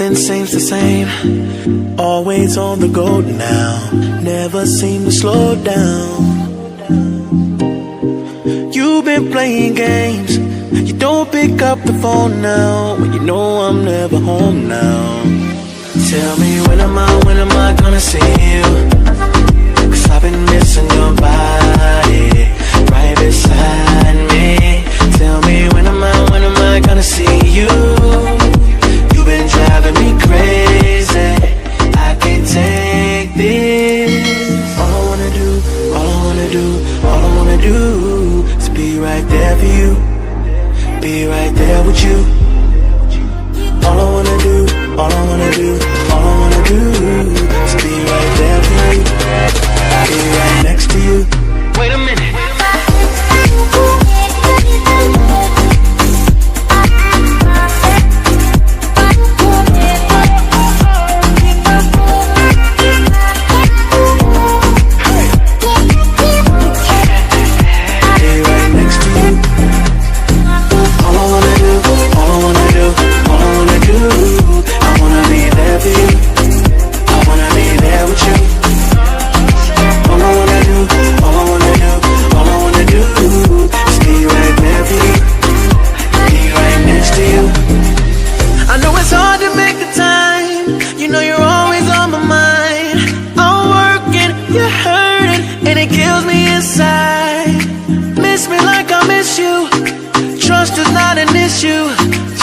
Nothing seems the same, always on the go now, never seem to slow down. You've been playing games, you don't pick up the phone now, when you know I'm never home now. Tell me when am I gonna see you? 'Cause I've been missing your body, right beside me. Tell me when am I gonna see you? You've been driving me crazy, I can't take this. All I wanna do is be right there for you, be right there with you. All I wanna do is be right there for you, be right next to you. Wait a minute.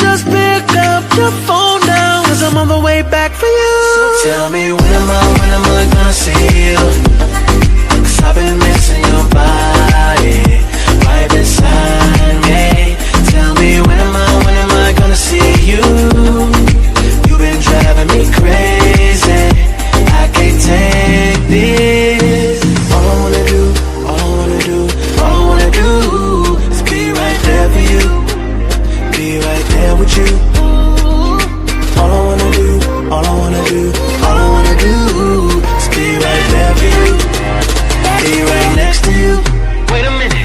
Just pick up the phone now, 'cause I'm on the way back for you. So tell me when am I gonna see you? 'Cause I've been missing your body, right beside me. Tell me when am I gonna see you? You've been driving me crazy, I can't take this. All I wanna do is be right there for you, be right there with you. All I wanna do is be right there for you, be right next to you. Wait a minute.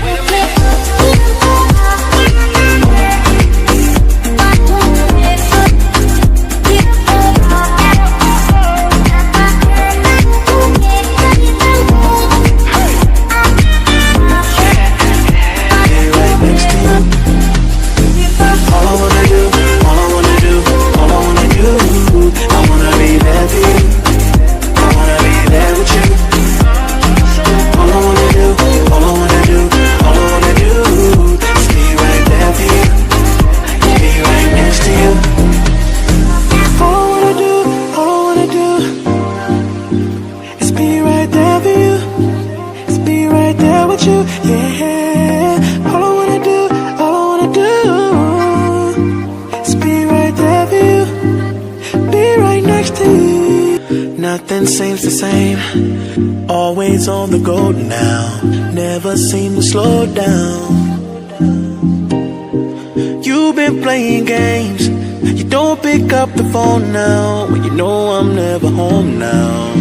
Nothing seems the same, always on the go now, never seem to slow down. You've been playing games, you don't pick up the phone now, when you know I'm never home now.